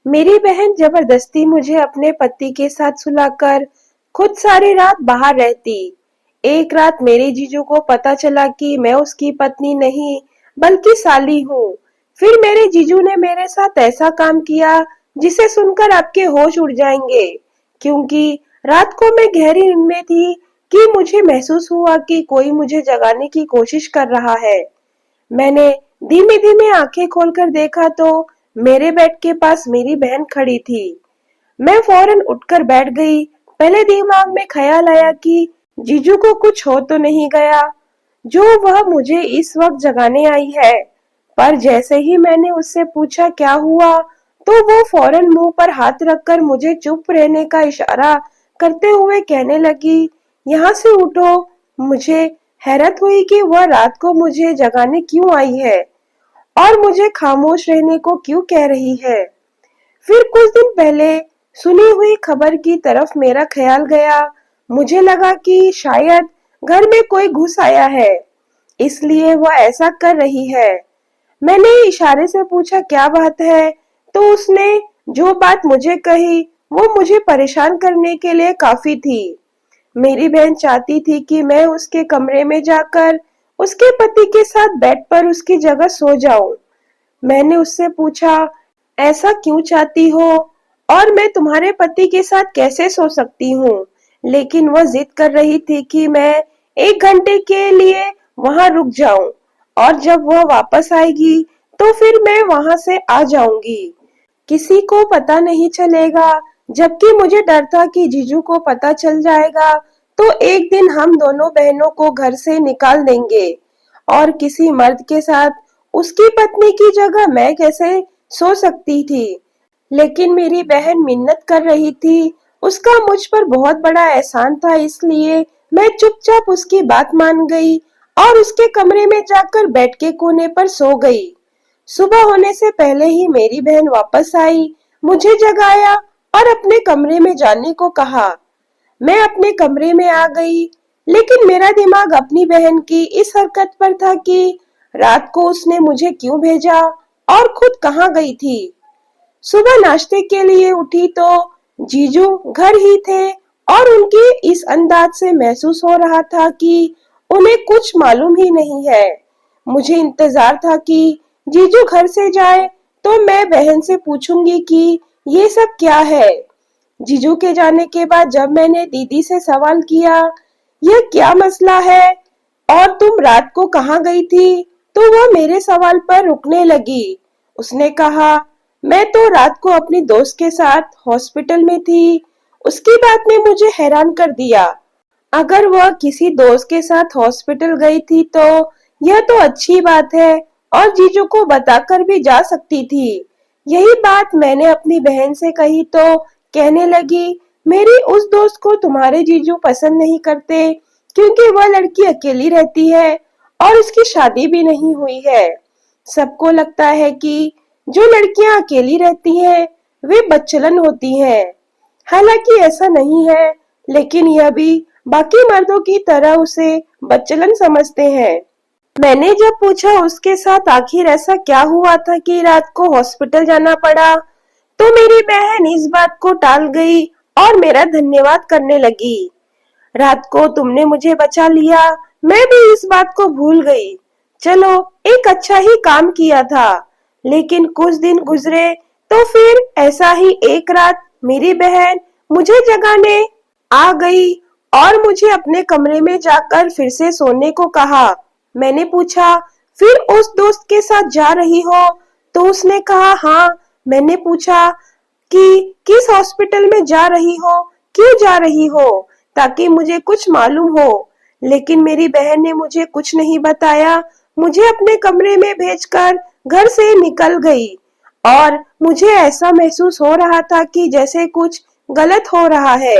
मेरी बहन जबरदस्ती मुझे अपने पति के साथ सुलाकर खुद सारी रात बाहर रहती। एक रात मेरे जीजू को पता चला कि मैं उसकी पत्नी नहीं बल्कि साली हूँ। फिर मेरे जीजू ने मेरे साथ ऐसा काम किया जिसे सुनकर आपके होश उड़ जाएंगे, क्योंकि रात को मैं गहरी नींद में थी कि मुझे महसूस हुआ कि कोई मुझे जगाने की कोशिश कर रहा है। मैंने धीमे धीमे आंखें खोलकर देखा तो मेरे बेड के पास मेरी बहन खड़ी थी। मैं फौरन उठकर बैठ गई। पहले दिमाग में ख्याल आया कि जीजू को कुछ हो तो नहीं गया जो वह मुझे इस वक्त जगाने आई है। पर जैसे ही मैंने उससे पूछा क्या हुआ, तो वो फौरन मुंह पर हाथ रखकर मुझे चुप रहने का इशारा करते हुए कहने लगी, यहाँ से उठो। मुझे हैरत हुई कि वह रात को मुझे जगाने क्यों आई है और मुझे खामोश रहने को क्यों कह रही है। फिर कुछ दिन पहले सुनी हुई खबर की तरफ मेरा ख्याल गया। मुझे लगा कि शायद घर में कोई घुस आया है, इसलिए वह ऐसा कर रही है। मैंने इशारे से पूछा क्या बात है, तो उसने जो बात मुझे कही वो मुझे परेशान करने के लिए काफी थी। मेरी बहन चाहती थी कि मैं उसके कमरे में जाकर उसके पति के साथ बेड पर उसकी जगह सो जाऊं। मैंने उससे पूछा, ऐसा क्यों चाहती हो और मैं तुम्हारे पति के साथ कैसे सो सकती हूँ? लेकिन वह जिद कर रही थी कि मैं 1 घंटे के लिए वहां रुक जाऊं और जब वह वापस आएगी तो फिर मैं वहां से आ जाऊंगी। किसी को पता नहीं चलेगा, जबकि मुझे डर था कि जीजू को पता चल जाएगा तो एक दिन हम दोनों बहनों को घर से निकाल देंगे और किसी मर्द के साथ उसकी पत्नी की जगह मैं कैसे सो सकती थी। लेकिन मेरी बहन मिन्नत कर रही थी। उसका मुझ पर बहुत बड़ा एहसान था, इसलिए मैं चुपचाप उसकी बात मान गई और उसके कमरे में जाकर बेड के कोने पर सो गई। सुबह होने से पहले ही मेरी बहन वापस आई, मुझे जगाया और अपने कमरे में जाने को कहा। मैं अपने कमरे में आ गई, लेकिन मेरा दिमाग अपनी बहन की इस हरकत पर था कि रात को उसने मुझे क्यों भेजा और खुद कहाँ गई थी। सुबह नाश्ते के लिए उठी तो जीजू घर ही थे और उनके इस अंदाज से महसूस हो रहा था कि उन्हें कुछ मालूम ही नहीं है। मुझे इंतजार था कि जीजू घर से जाए तो मैं बहन से पूछूंगी कि ये सब क्या है। जीजू के जाने के बाद जब मैंने दीदी से सवाल किया, यह क्या मसला है और तुम रात को कहाँ गई थी, तो वह मेरे सवाल पर रुकने लगी। उसने कहा, मैं तो रात को अपनी दोस्त के साथ हॉस्पिटल में थी। उसकी बात ने मुझे हैरान कर दिया। अगर वह किसी दोस्त के साथ हॉस्पिटल गई थी तो यह तो अच्छी बात है और जीजू को बताकर भी जा सकती थी। यही बात मैंने अपनी बहन से कही तो कहने लगी, मेरी उस दोस्त को तुम्हारे जीजू पसंद नहीं करते क्योंकि वह लड़की अकेली रहती है और उसकी शादी भी नहीं हुई है। सबको लगता है कि जो लड़कियां अकेली रहती हैं वे बदचलन होती हैं। हालांकि ऐसा नहीं है, लेकिन यह भी बाकी मर्दों की तरह उसे बदचलन समझते हैं। मैंने जब पूछा उसके साथ आखिर ऐसा क्या हुआ था कि रात को हॉस्पिटल जाना पड़ा, तो मेरी बहन इस बात को टाल गई और मेरा धन्यवाद करने लगी। रात को तुमने मुझे बचा लिया, मैं भी इस बात को भूल गई। चलो, एक अच्छा ही काम किया था। लेकिन कुछ दिन गुजरे तो फिर ऐसा ही एक रात मेरी बहन मुझे जगाने आ गई और मुझे अपने कमरे में जाकर फिर से सोने को कहा। मैंने पूछा, फिर उस दोस्त के साथ जा रही हो? तो उसने कहा, हाँ। मैंने पूछा कि किस हॉस्पिटल में जा रही हो, क्यों जा रही हो, ताकि मुझे कुछ मालूम हो। लेकिन मेरी बहन ने मुझे कुछ नहीं बताया, मुझे अपने कमरे में भेजकर घर से निकल गई और मुझे ऐसा महसूस हो रहा था कि जैसे कुछ गलत हो रहा है।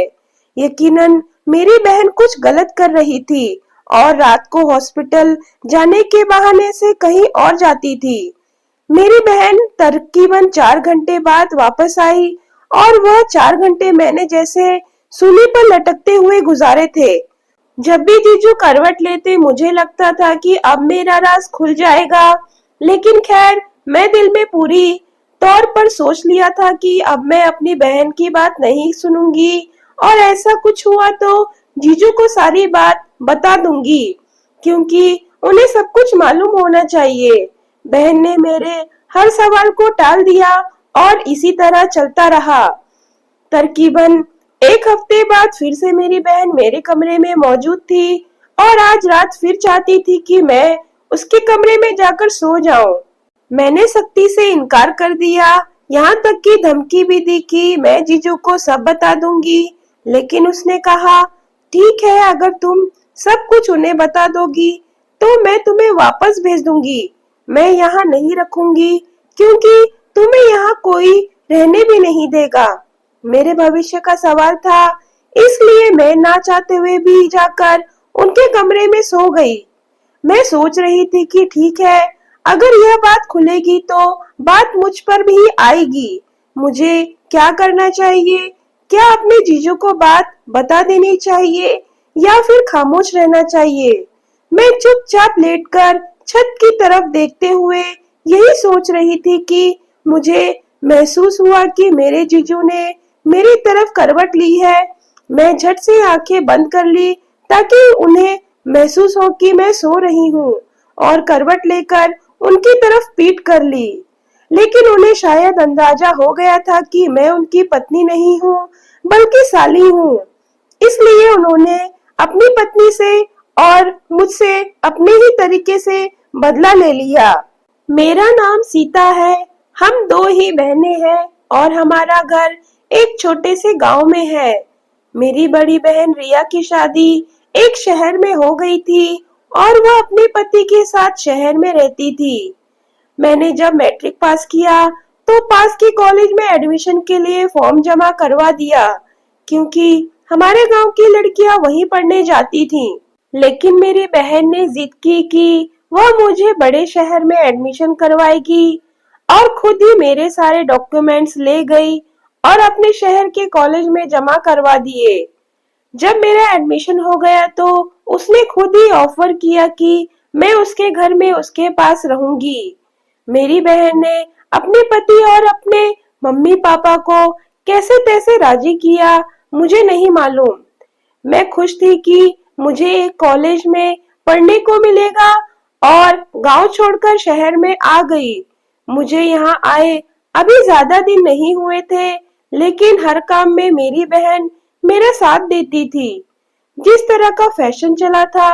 यकीनन मेरी बहन कुछ गलत कर रही थी और रात को हॉस्पिटल जाने के बहाने से कहीं और जाती थी। मेरी बहन तकरीबन 4 घंटे बाद वापस आई और वह 4 घंटे मैंने जैसे सूली पर लटकते हुए गुजारे थे। जब भी जीजू करवट लेते मुझे लगता था कि अब मेरा राज खुल जाएगा, लेकिन खैर मैं दिल में पूरी तौर पर सोच लिया था कि अब मैं अपनी बहन की बात नहीं सुनूंगी और ऐसा कुछ हुआ तो जीजू को सारी बात बता दूंगी, क्योंकि उन्हें सब कुछ मालूम होना चाहिए। बहन ने मेरे हर सवाल को टाल दिया और इसी तरह चलता रहा। तकरीबन एक हफ्ते बाद फिर से मेरी बहन मेरे कमरे में मौजूद थी और आज रात फिर चाहती थी कि मैं उसके कमरे में जाकर सो जाऊं। मैंने सख्ती से इनकार कर दिया, यहाँ तक कि धमकी भी दी कि मैं जीजू को सब बता दूंगी। लेकिन उसने कहा, ठीक है, अगर तुम सब कुछ उन्हें बता दोगी तो मैं तुम्हें वापस भेज दूंगी। मैं यहाँ नहीं रखूंगी क्योंकि तुम्हें यहाँ कोई रहने भी नहीं देगा। मेरे भविष्य का सवाल था, इसलिए मैं ना चाहते हुए भी जाकर उनके कमरे में सो गई। मैं सोच रही थी कि ठीक है, अगर यह बात खुलेगी तो बात मुझ पर भी आएगी। मुझे क्या करना चाहिए? क्या अपने जीजू को बात बता देनी चाहिए या फिर खामोश रहना चाहिए? मैं चुपचाप लेटकर छत की तरफ देखते हुए यही सोच रही थी कि मुझे महसूस हुआ कि मेरे जीजू ने मेरी तरफ करवट ली है। मैं झट से आंखें बंद कर ली ताकि उन्हें महसूस हो कि मैं सो रही हूँ और करवट लेकर उनकी तरफ पीठ कर ली। लेकिन उन्हें शायद अंदाजा हो गया था कि मैं उनकी पत्नी नहीं हूँ बल्कि साली हूँ। इसलिए उन्होंने अपनी पत्नी से और मुझसे अपने ही तरीके से बदला ले लिया। मेरा नाम सीता है, हम दो ही बहनें हैं और हमारा घर एक छोटे से गांव में है। मेरी बड़ी बहन रिया की शादी एक शहर में हो गई थी और वह अपने पति के साथ शहर में रहती थी। मैंने जब मैट्रिक पास किया तो पास के कॉलेज में एडमिशन के लिए फॉर्म जमा करवा दिया, क्योंकि हमारे गांव की लड़कियां वहीं पढ़ने जाती थीं। लेकिन मेरी बहन ने जिद की कि वह मुझे बड़े शहर में एडमिशन करवाएगी और खुद ही मेरे सारे डॉक्यूमेंट्स ले गई और अपने शहर के कॉलेज में जमा करवा दिए। जब मेरा एडमिशन हो गया तो उसने खुद ही ऑफर किया कि मैं उसके घर में उसके पास रहूंगी। मेरी बहन ने अपने पति और अपने मम्मी पापा को कैसे तैसे राजी किया, मुझे नहीं मालूम। मैं खुश थी कि मुझे एक कॉलेज में पढ़ने को मिलेगा और गांव छोड़कर शहर में आ गई। मुझे यहाँ आए अभी ज्यादा दिन नहीं हुए थे, लेकिन हर काम में मेरी बहन मेरा साथ देती थी। जिस तरह का फैशन चला था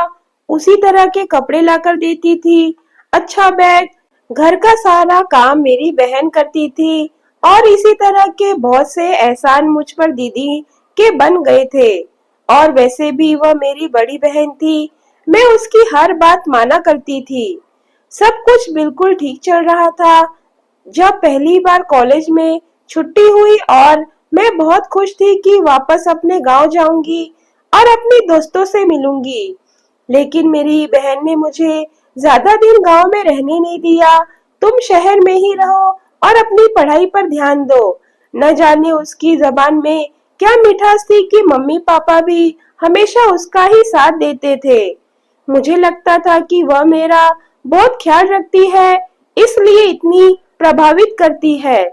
उसी तरह के कपड़े लाकर देती थी। अच्छा बैग, घर का सारा काम मेरी बहन करती थी और इसी तरह के बहुत से एहसान मुझ पर दीदी के बन गए थे। और वैसे भी वह मेरी बड़ी बहन थी, मैं उसकी हर बात माना करती थी। सब कुछ बिल्कुल ठीक चल रहा था जब पहली बार कॉलेज में छुट्टी हुई और मैं बहुत खुश थी कि वापस अपने गांव जाऊंगी और अपने दोस्तों से मिलूंगी। लेकिन मेरी बहन ने मुझे ज्यादा दिन गांव में रहने नहीं दिया। तुम शहर में ही रहो और अपनी पढ़ाई पर ध्यान दो। न जाने उसकी जबान में क्या मिठास थी कि मम्मी पापा भी हमेशा उसका ही साथ देते थे। मुझे लगता था कि वह मेरा बहुत ख्याल रखती है, इसलिए इतनी प्रभावित करती है,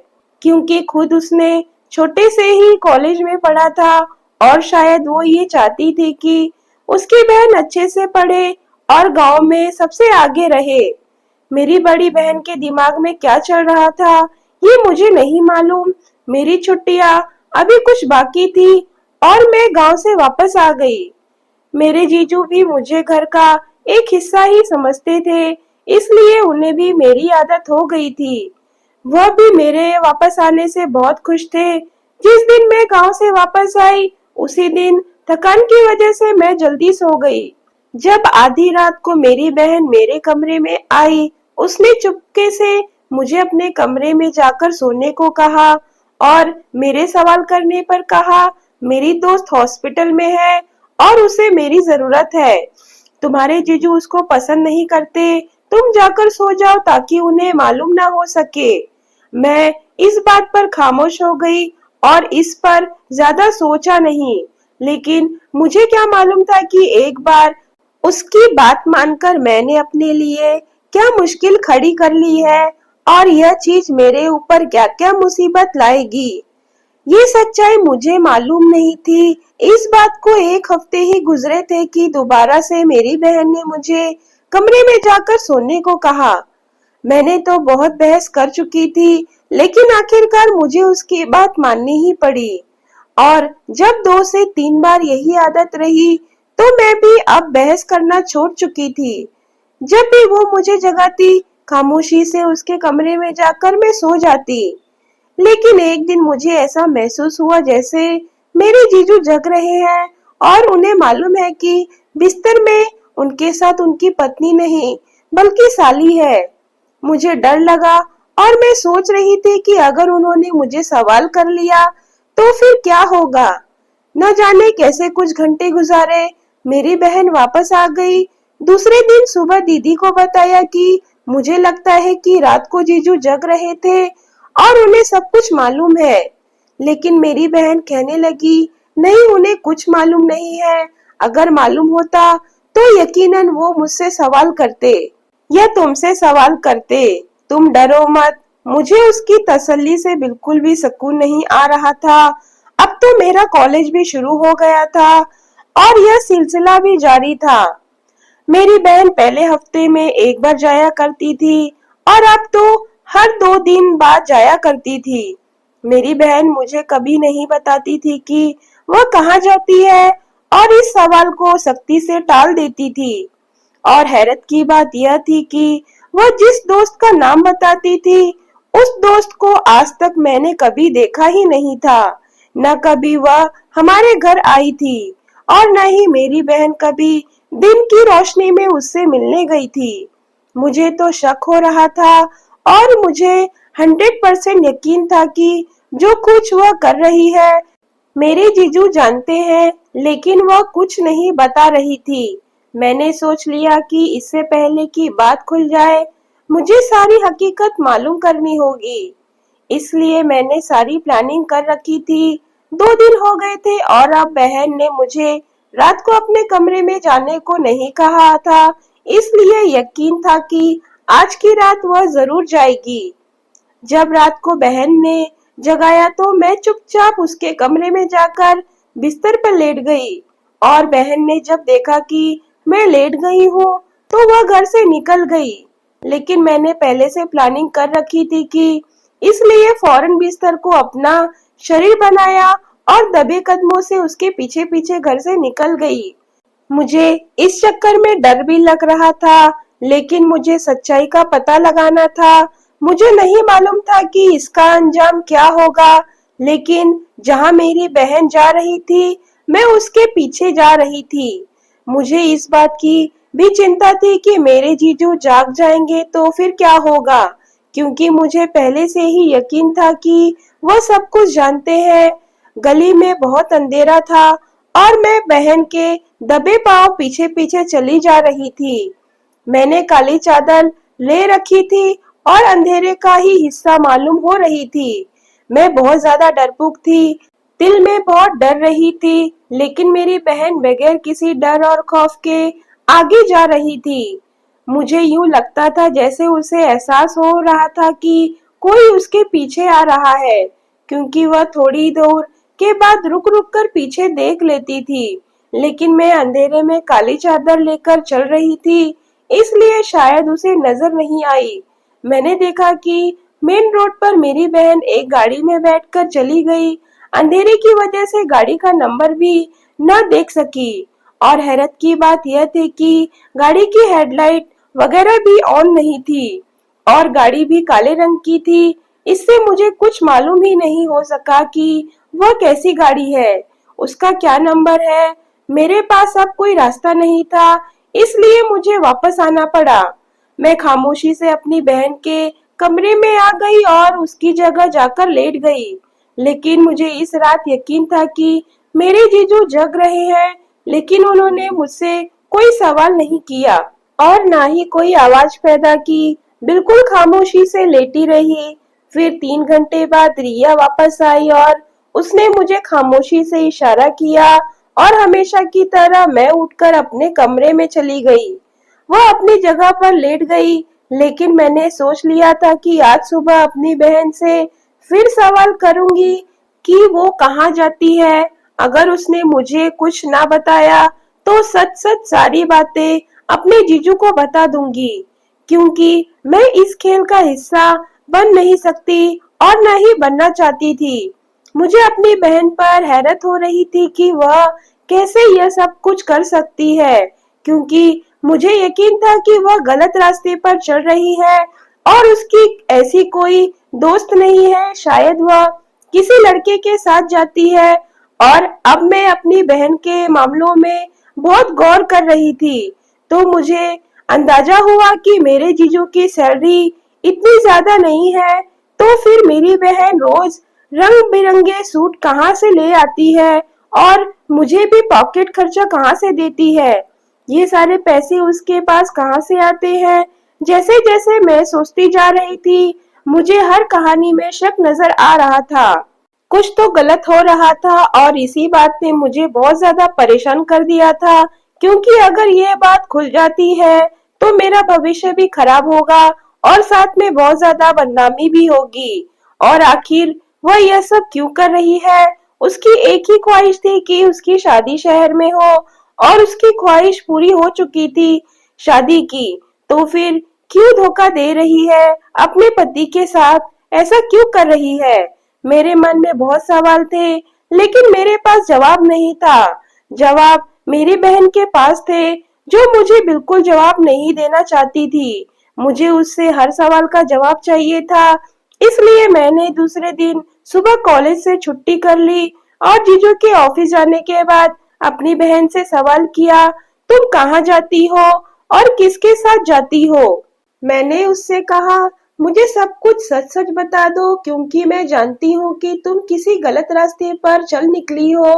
क्योंकि खुद उसने छोटे से ही कॉलेज में पढ़ा था और शायद वो ये चाहती थी कि उसकी बहन अच्छे से पढ़े और गांव में सबसे आगे रहे। मेरी बड़ी बहन के दिमाग में क्या चल रहा था ये मुझे नहीं मालूम। मेरी छुट्टियां अभी कुछ बाकी थी और मैं गांव से वापस आ गई। मेरे जीजू भी मुझे घर का एक हिस्सा ही समझते थे, इसलिए उन्हें भी मेरी आदत हो गई थी। वह भी मेरे वापस आने से बहुत खुश थे। जिस दिन मैं गांव से वापस आई उसी दिन थकान की वजह से मैं जल्दी सो गई। जब आधी रात को मेरी बहन मेरे कमरे में आई, उसने चुपके से मुझे अपने कमरे में जाकर सोने को कहा और मेरे सवाल करने पर कहा, मेरी दोस्त हॉस्पिटल में है और उसे मेरी जरूरत है। तुम्हारे जीजू उसको पसंद नहीं करते, तुम जाकर सो जाओ ताकि उन्हें मालूम ना हो सके। मैं इस बात पर खामोश हो गई और इस पर ज्यादा सोचा नहीं, लेकिन मुझे क्या मालूम था कि एक बार उसकी बात मानकर मैंने अपने लिए क्या मुश्किल खड़ी कर ली है और यह चीज मेरे ऊपर क्या क्या मुसीबत लाएगी। ये सच्चाई मुझे मालूम नहीं थी। इस बात को एक हफ्ते ही गुजरे थे कि दोबारा से मेरी बहन ने मुझे कमरे में जाकर सोने को कहा। मैंने तो बहुत बहस कर चुकी थी, लेकिन आखिरकार मुझे उसकी बात माननी ही पड़ी। और जब 2 से 3 बार यही आदत रही, तो मैं भी अब बहस करना छोड़ चुकी थी। जब भी वो मुझे जगाती, खामोशी से उसके कमरे में जाकर मैं सो जाती। लेकिन एक दिन मुझे ऐसा महसूस हुआ जैसे मेरे जीजू जग रहे हैं और उन्हें मालूम है कि बिस्तर में उनके साथ उनकी पत्नी नहीं, बल्कि साली है। मुझे डर लगा और मैं सोच रही थी कि अगर उन्होंने मुझे सवाल कर लिया तो फिर क्या होगा। न जाने कैसे कुछ घंटे गुजारे, मेरी बहन वापस आ गई। दूसरे दिन सुबह दीदी को बताया कि मुझे लगता है कि रात को जीजू जग रहे थे और उन्हें सब कुछ मालूम है। लेकिन मेरी बहन कहने लगी, नहीं, उन्हें कुछ मालूम नहीं है। अगर मालूम होता तो यकीनन वो मुझसे सवाल करते या तुमसे सवाल करते। तुम डरो मत। मुझे उसकी तसल्ली से बिल्कुल भी सुकून नहीं आ रहा था। अब तो मेरा कॉलेज भी शुरू हो गया था और यह सिलसिला भी जारी था। मेरी बहन पहले हफ्ते में एक बार जाया करती थी और अब तो हर 2 दिन बाद जाया करती थी। मेरी बहन मुझे कभी नहीं बताती थी कि वह कहाँ जाती है और इस सवाल को सख्ती से टाल देती थी। और हैरत की बात यह थी कि वह जिस दोस्त का नाम बताती थी, उस दोस्त को आज तक मैंने कभी देखा ही नहीं था। न कभी वह हमारे घर आई थी और न ही मेरी बहन कभी दिन की रोशनी में उससे मिलने गई थी। मुझे तो शक हो रहा था और मुझे 100% यकीन था कि जो कुछ वह कर रही है मेरे जीजू जानते हैं, लेकिन वह कुछ नहीं बता रही थी। मैंने सोच लिया कि इससे पहले कि बात खुल जाए, मुझे सारी हकीकत मालूम करनी होगी। इसलिए मैंने सारी प्लानिंग कर रखी थी। 2 दिन हो गए थे और अब बहन ने मुझे रात को अपने कमरे में जाने को नहीं कहा था, इसलिए यकीन था कि आज की रात वह जरूर जाएगी। जब रात को बहन ने जगाया तो मैं चुपचाप उसके कमरे में जाकर बिस्तर पर लेट गई। और बहन ने जब देखा कि मैं लेट गई हूँ, तो वह घर से निकल गई। लेकिन मैंने पहले से प्लानिंग कर रखी थी कि इसलिए फौरन बिस्तर को अपना शरीर बनाया और दबे कदमों से उसके पीछे पीछे घर से निकल गई। मुझे इस चक्कर में डर भी लग रहा था, लेकिन मुझे सच्चाई का पता लगाना था। मुझे नहीं मालूम था कि इसका अंजाम क्या होगा, लेकिन जहां मेरी बहन जा रही थी, मैं उसके पीछे जा रही थी। मुझे इस बात की भी चिंता थी कि मेरे जीजू जाग जाएंगे तो फिर क्या होगा, क्योंकि मुझे पहले से ही यकीन था कि वह सब कुछ जानते हैं। गली में बहुत अंधेरा था और मैं बहन के दबे पांव पीछे पीछे चली जा रही थी। मैंने काली चादर ले रखी थी और अंधेरे का ही हिस्सा मालूम हो रही थी। मैं बहुत ज्यादा डरपोक थी, दिल में बहुत डर रही थी, लेकिन मेरी बहन बगैर किसी डर और खौफ के आगे जा रही थी। मुझे यूं लगता था जैसे उसे एहसास हो रहा था कि कोई उसके पीछे आ रहा है, क्योंकि वह थोड़ी दूर के बाद रुक रुक कर पीछे देख लेती थी। लेकिन मैं अंधेरे में काली चादर लेकर चल रही थी, इसलिए शायद उसे नजर नहीं आई। मैंने देखा कि मेन रोड पर मेरी बहन एक गाड़ी में बैठकर चली गई। अंधेरे की वजह से गाड़ी का नंबर भी न देख सकी। और हैरत की बात यह थी कि गाड़ी की हेडलाइट वगैरह भी ऑन नहीं थी और गाड़ी भी काले रंग की थी। इससे मुझे कुछ मालूम ही नहीं हो सका कि वह कैसी गाड़ी है, उसका क्या नंबर है। मेरे पास अब कोई रास्ता नहीं था, इसलिए मुझे वापस आना पड़ा। मैं खामोशी से अपनी बहन के कमरे में आ गई और उसकी जगह जाकर लेट गई। लेकिन मुझे इस रात यकीन था कि मेरे जीजू जग रहे हैं, लेकिन उन्होंने मुझसे कोई सवाल नहीं किया और ना ही कोई आवाज पैदा की। बिल्कुल खामोशी से लेटी रही। फिर 3 घंटे बाद रिया वापस आई और उसने मुझे खामोशी से इशारा किया और हमेशा की तरह मैं उठकर अपने कमरे में चली गई। वह अपनी जगह पर लेट गई, लेकिन मैंने सोच लिया था कि आज सुबह अपनी बहन से फिर सवाल करूंगी कि वो कहाँ जाती है। अगर उसने मुझे कुछ ना बताया तो सच सच सारी बातें अपने जीजू को बता दूंगी, क्योंकि मैं इस खेल का हिस्सा बन नहीं सकती और न ही बनना चाहती थी। मुझे अपनी बहन पर हैरत हो रही थी कि वह कैसे यह सब कुछ कर सकती है, क्योंकि मुझे यकीन था कि वह गलत रास्ते पर चल रही है और उसकी ऐसी कोई दोस्त नहीं है। शायद वह किसी लड़के के साथ जाती है। और अब मैं अपनी बहन के मामलों में बहुत गौर कर रही थी, तो मुझे अंदाजा हुआ कि मेरे जीजू की सैलरी इतनी ज्यादा नहीं है, तो फिर मेरी बहन रोज रंग बिरंगे सूट कहाँ से ले आती है और मुझे भी पॉकेट खर्चा कहाँ से देती है। ये सारे पैसे उसके पास कहाँ से आते हैं। जैसे जैसे मैं सोचती जा रही थी, मुझे हर कहानी में शक नजर आ रहा था। कुछ तो गलत हो रहा था और इसी बात ने मुझे बहुत ज्यादा परेशान कर दिया था, क्योंकि अगर ये बात खुल जाती है तो मेरा भविष्य भी खराब होगा और साथ में बहुत ज्यादा बदनामी भी होगी। और आखिर वह यह सब क्यों कर रही है। उसकी एक ही ख्वाहिश थी कि उसकी शादी शहर में हो, और उसकी ख्वाहिश पूरी हो चुकी थी शादी की। तो फिर क्यों धोखा दे रही है अपने पति के साथ, ऐसा क्यों कर रही है। मेरे मन में बहुत सवाल थे, लेकिन मेरे पास जवाब नहीं था। जवाब मेरी बहन के पास थे, जो मुझे बिल्कुल जवाब नहीं देना चाहती थी। मुझे उससे हर सवाल का जवाब चाहिए था। इसलिए मैंने दूसरे दिन सुबह कॉलेज से छुट्टी कर ली और जीजू के ऑफिस जाने के बाद अपनी बहन से सवाल किया, तुम कहाँ जाती हो और किसके साथ जाती हो। मैंने उससे कहा, मुझे सब कुछ सच सच बता दो, क्योंकि मैं जानती हूँ कि तुम किसी गलत रास्ते पर चल निकली हो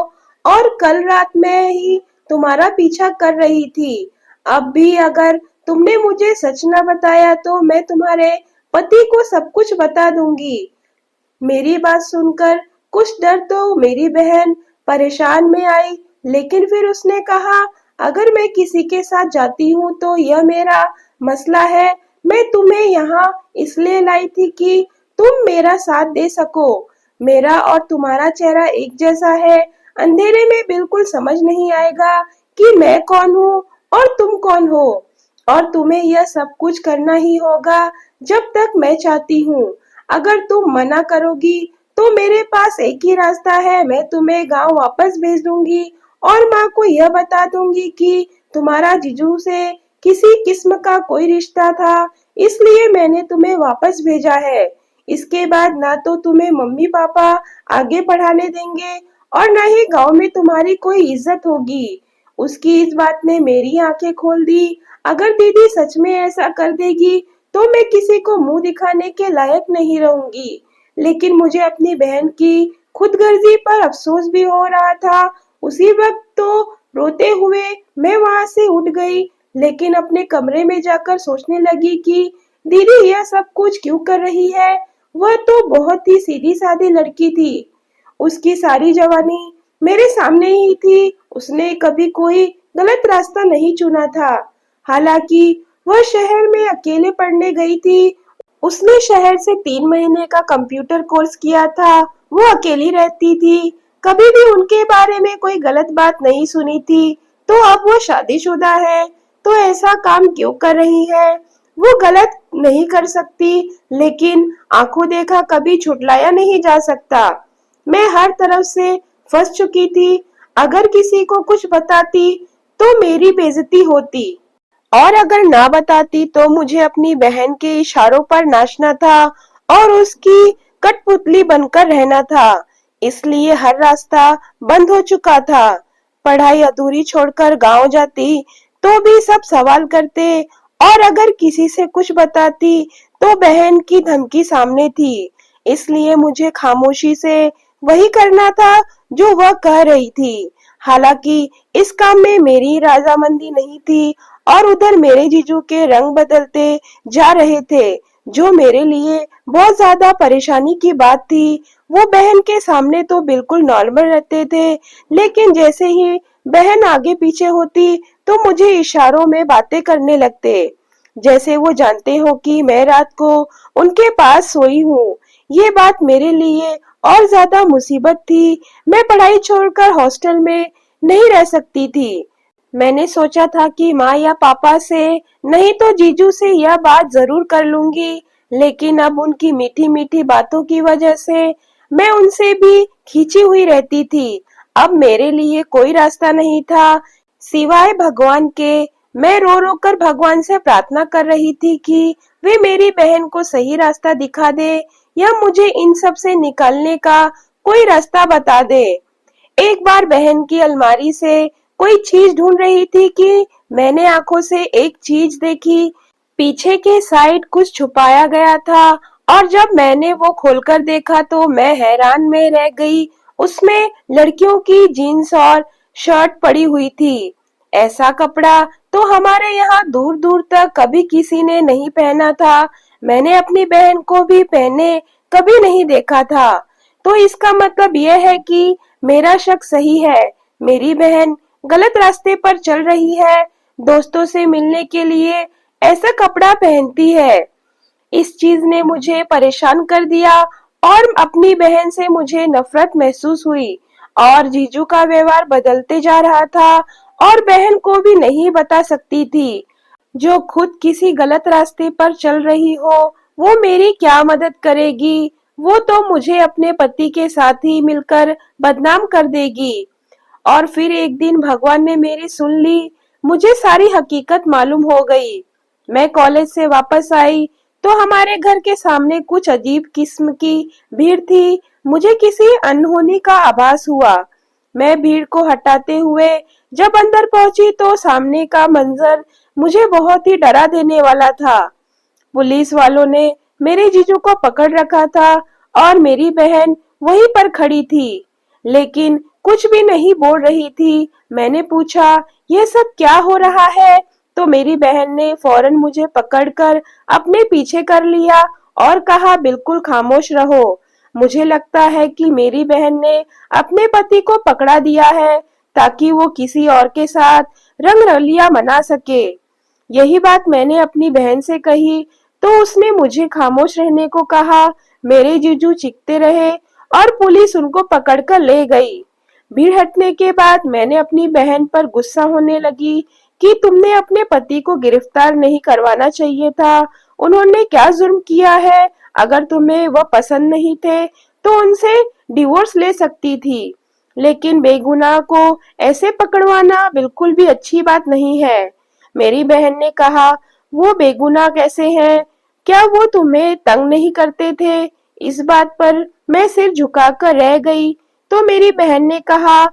और कल रात में ही तुम्हारा पीछा कर रही थी। अब भी अगर तुमने मुझे सच न बताया तो मैं तुम्हारे पति को सब कुछ बता दूंगी। मेरी बात सुनकर कुछ डर तो मेरी बहन परेशान में आई, लेकिन फिर उसने कहा, अगर मैं किसी के साथ जाती हूँ तो यह मेरा मसला है। मैं तुम्हें यहाँ इसलिए लाई थी कि तुम मेरा साथ दे सको। मेरा और तुम्हारा चेहरा एक जैसा है। अंधेरे में बिल्कुल समझ नहीं आएगा कि मैं कौन हूँ और तुम कौन हो। और तुम्हें यह सब कुछ करना ही होगा जब तक मैं चाहती हूँ। अगर तुम मना करोगी तो मेरे पास एक ही रास्ता है, मैं तुम्हें गांव वापस भेज दूंगी और माँ को यह बता दूंगी कि तुम्हारा जीजू से किसी किस्म का कोई रिश्ता था, इसलिए मैंने तुम्हें वापस भेजा है। इसके बाद ना तो तुम्हें मम्मी पापा आगे पढ़ाने देंगे और ना ही गांव में तुम्हारी कोई इज्जत होगी। उसकी इस बात ने मेरी आंखें खोल दी। अगर दीदी सच में ऐसा कर देगी तो मैं किसी को मुंह दिखाने के लायक नहीं रहूंगी। लेकिन मुझे अपनी बहन की खुदगर्जी पर अफसोस भी हो रहा था। उसी वक्त तो रोते हुए मैं वहां से उठ गई, लेकिन अपने कमरे में जाकर सोचने लगी कि दीदी यह सब कुछ क्यों कर रही है। वह तो बहुत ही सीधी सादी लड़की थी। उसकी सारी जवानी मेरे सामने ही थी। उसने कभी कोई गलत रास्ता नहीं चुना था। हालांकि वह शहर में अकेले पढ़ने गई थी। उसने शहर से 3 महीने का कंप्यूटर कोर्स किया था। वो अकेली रहती थी, कभी भी उनके बारे में कोई गलत बात नहीं सुनी थी। तो अब वो शादीशुदा है, तो ऐसा काम क्यों कर रही है। वो गलत नहीं कर सकती, लेकिन आंखों देखा कभी छुटलाया नहीं जा सकता। मैं हर तरफ से फंस चुकी थी। अगर किसी को कुछ बताती तो मेरी बेइज्जती होती, और अगर ना बताती तो मुझे अपनी बहन के इशारों पर नाचना था और उसकी कठपुतली बनकर रहना था। इसलिए हर रास्ता बंद हो चुका था। पढ़ाई अधूरी छोड़कर गांव जाती तो भी सब सवाल करते, और अगर किसी से कुछ बताती तो बहन की धमकी सामने थी। इसलिए मुझे खामोशी से वही करना था जो वह कह रही थी। हालांकि इस काम में मेरी रजामंदी नहीं थी, और उधर मेरे जीजू के रंग बदलते जा रहे थे, जो मेरे लिए बहुत ज्यादा परेशानी की बात थी। वो बहन के सामने तो बिल्कुल नॉर्मल रहते थे, लेकिन जैसे ही बहन आगे पीछे होती तो मुझे इशारों में बातें करने लगते। जैसे वो जानते हो कि मैं रात को उनके पास सोई हूँ। ये बात मेरे लिए और ज्यादा मुसीबत थी। मैं पढ़ाई छोड़कर हॉस्टल में नहीं रह सकती थी। मैंने सोचा था कि माँ या पापा से, नहीं तो जीजू से यह बात जरूर कर लूंगी, लेकिन अब उनकी मीठी मीठी बातों की वजह से मैं उनसे भी खींची हुई रहती थी। अब मेरे लिए कोई रास्ता नहीं था सिवाय भगवान के। मैं रो रो कर भगवान से प्रार्थना कर रही थी कि वे मेरी बहन को सही रास्ता दिखा दे या मुझे इन सब से निकलने का कोई रास्ता बता दे। एक बार बहन की अलमारी से कोई चीज ढूंढ रही थी कि मैंने आंखों से एक चीज देखी। पीछे के साइड कुछ छुपाया गया था और जब मैंने वो खोलकर देखा तो मैं हैरान में रह गई। उसमें लड़कियों की जीन्स और शर्ट पड़ी हुई थी। ऐसा कपड़ा तो हमारे यहाँ दूर दूर तक कभी किसी ने नहीं पहना था। मैंने अपनी बहन को भी पहने कभी नहीं देखा था। तो इसका मतलब यह है कि मेरा शक सही है। मेरी बहन गलत रास्ते पर चल रही है। दोस्तों से मिलने के लिए ऐसा कपड़ा पहनती है। इस चीज ने मुझे परेशान कर दिया और अपनी बहन से मुझे नफरत महसूस हुई। और जीजू का व्यवहार बदलते जा रहा था और बहन को भी नहीं बता सकती थी। जो खुद किसी गलत रास्ते पर चल रही हो, वो मेरी क्या मदद करेगी? वो तो मुझे अपने पति के साथ ही मिलकर बदनाम कर देगी। और फिर एक दिन भगवान ने मेरी सुन ली। मुझे सारी हकीकत मालूम हो गई। मैं कॉलेज से वापस आई तो हमारे घर के सामने कुछ अजीब किस्म की भीड़ थी। मुझे किसी अनहोनी का आभास हुआ। मैं भीड़ को हटाते हुए जब अंदर पहुंची तो सामने का मंजर मुझे बहुत ही डरा देने वाला था। पुलिस वालों ने मेरे जीजू को पकड़ रखा था और मेरी बहन वहीं पर खड़ी थी, लेकिन कुछ भी नहीं बोल रही थी। मैंने पूछा, यह सब क्या हो रहा है? तो मेरी बहन ने फौरन मुझे पकड़कर अपने पीछे कर लिया और कहा, बिल्कुल खामोश रहो। मुझे लगता है कि मेरी बहन ने अपने पति को पकड़ा दिया है ताकि वो किसी और के साथ रंगरलिया मना सके। यही बात मैंने अपनी बहन से कही तो उसने मुझे खामोश रहने को कहा। मेरे जीजू चीखते रहे और पुलिस उनको पकड़कर ले गई। भीड़ हटने के बाद मैंने अपनी बहन पर गुस्सा होने लगी कि तुमने अपने पति को गिरफ्तार नहीं करवाना चाहिए था। उन्होंने क्या जुर्म किया है? अगर तुम्हें वह पसंद नहीं थे तो उनसे डिवोर्स ले सकती थी, लेकिन बेगुनाह को ऐसे पकड़वाना बिल्कुल भी अच्छी बात नहीं है। मेरी बहन ने कहा, वो बेगुनाह कैसे हैं? क्या वो तुम्हें तंग नहीं करते थे? इस बात पर मैं सिर झुकाकर रह गई। तो मेरी बहन ने कहा,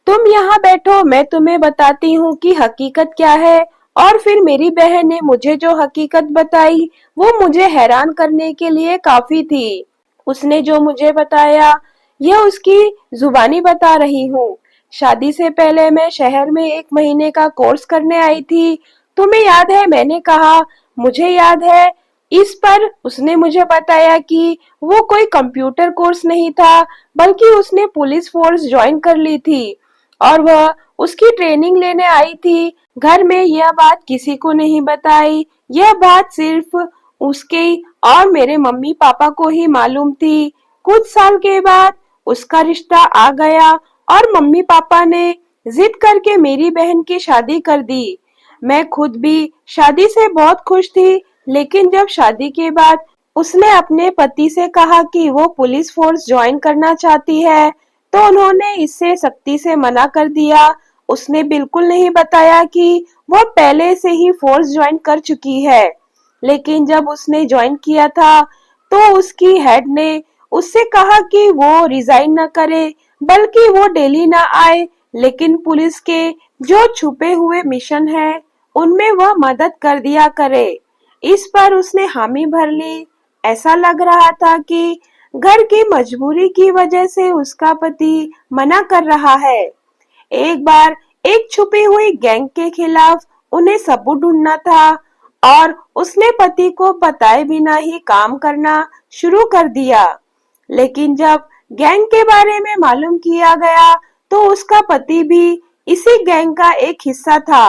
तुम यहाँ बैठो, मैं तुम्हें बताती हूँ कि हकीकत क्या है। और फिर मेरी बहन ने मुझे जो हकीकत बताई वो मुझे हैरान करने के लिए काफी थी। उसने जो मुझे बताया यह उसकी जुबानी बता रही हूँ। शादी से पहले मैं शहर में 1 महीने का कोर्स करने आई थी। तुम्हें याद है? मैंने कहा, मुझे याद है। इस पर उसने मुझे बताया कि वो कोई कंप्यूटर कोर्स नहीं था, बल्कि उसने पुलिस फोर्स ज्वाइन कर ली थी और वह उसकी ट्रेनिंग लेने आई थी। घर में यह बात किसी को नहीं बताई। यह बात सिर्फ उसके और मेरे मम्मी पापा को ही मालूम थी। कुछ साल के बाद उसका रिश्ता आ गया और मम्मी पापा ने जिद करके मेरी बहन की शादी कर दी। मैं खुद भी शादी से बहुत खुश थी, लेकिन जब शादी के बाद उसने अपने पति से कहा कि वो पुलिस फोर्स ज्वाइन करना चाहती है, तो उन्होंने इससे सख्ती से मना कर दिया। उसने बिल्कुल नहीं बताया कि वो पहले से ही फोर्स ज्वाइन कर चुकी है। लेकिन जब उसने ज्वाइन किया था, तो उसकी हेड ने उससे कहा कि वो रिजाइन न करे, बल्कि वो डेली ना आए, लेकिन पुलिस के जो छुपे हुए मिशन है उनमें वह मदद कर दिया करे। इस पर उसने हामी भर ली। ऐसा लग रहा था कि घर की मजबूरी की वजह से उसका पति मना कर रहा है। एक बार एक छुपी हुई गैंग के खिलाफ उन्हें सबूत ढूंढना था और उसने पति को बताए बिना ही काम करना शुरू कर दिया। लेकिन जब गैंग के बारे में मालूम किया गया तो उसका पति भी इसी गैंग का एक हिस्सा था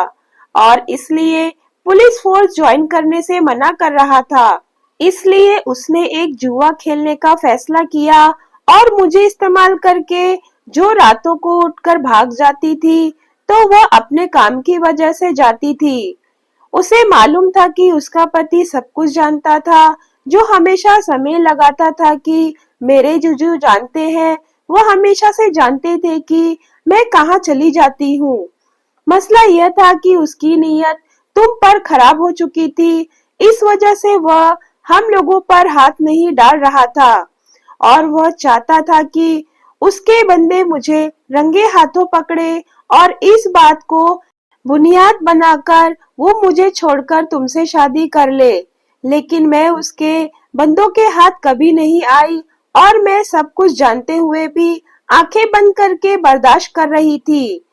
और इसलिए पुलिस फोर्स ज्वाइन करने से मना कर रहा था। इसलिए उसने एक जुआ खेलने का फैसला किया और मुझे इस्तेमाल करके जो रातों को उठकर भाग जाती थी, तो वह अपने काम की वजह से जाती थी। उसे मालूम था कि उसका पति सब कुछ जानता था, जो हमेशा समय लगाता था कि मेरे जीजू जानते हैं। वह हमेशा से जानते थे कि मैं कहाँ चली जाती हूँ। मसला यह था कि उसकी नीयत तुम पर खराब हो चुकी थी। इस वजह से वह हम लोगों पर हाथ नहीं डाल रहा था और वह चाहता था कि उसके बंदे मुझे रंगे हाथों पकड़े और इस बात को बुनियाद बनाकर वो मुझे छोड़कर तुमसे शादी कर ले। लेकिन मैं उसके बंदों के हाथ कभी नहीं आई और मैं सब कुछ जानते हुए भी आंखें बंद करके बर्दाश्त कर रही थी,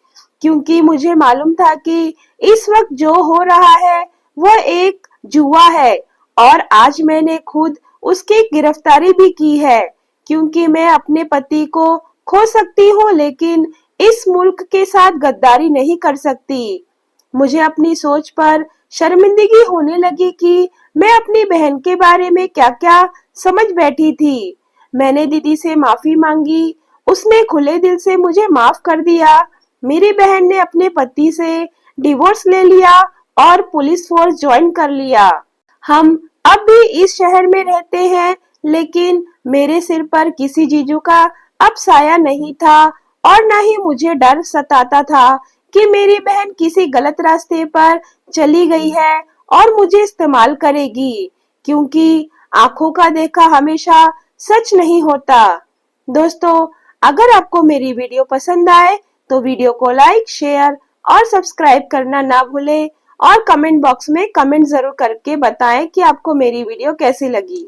क्योंकि मुझे मालूम था कि इस वक्त जो हो रहा है वह एक जुआ है। और आज मैंने खुद उसकी गिरफ्तारी भी की है, क्योंकि मैं अपने पति को खो सकती हूँ लेकिन इस मुल्क के साथ गद्दारी नहीं कर सकती। मुझे अपनी सोच पर शर्मिंदगी होने लगी कि मैं अपनी बहन के बारे में क्या-क्या समझ बैठी थी। मैंने दीदी से माफी मांगी, उसने खुले दिल से मुझे माफ कर दिया। मेरी बहन ने अपने पति से डिवोर्स ले लिया और पुलिस फोर्स ज्वाइन कर लिया। हम अब भी इस शहर में रहते हैं, लेकिन मेरे सिर पर किसी जीजू का अब साया नहीं था और न ही मुझे डर सताता था कि मेरी बहन किसी गलत रास्ते पर चली गई है और मुझे इस्तेमाल करेगी, क्योंकि आंखों का देखा हमेशा सच नहीं होता। दोस्तों, अगर आपको मेरी वीडियो पसंद आए तो वीडियो को लाइक, शेयर और सब्सक्राइब करना ना भूलें और कमेंट बॉक्स में कमेंट जरूर करके बताएं कि आपको मेरी वीडियो कैसी लगी।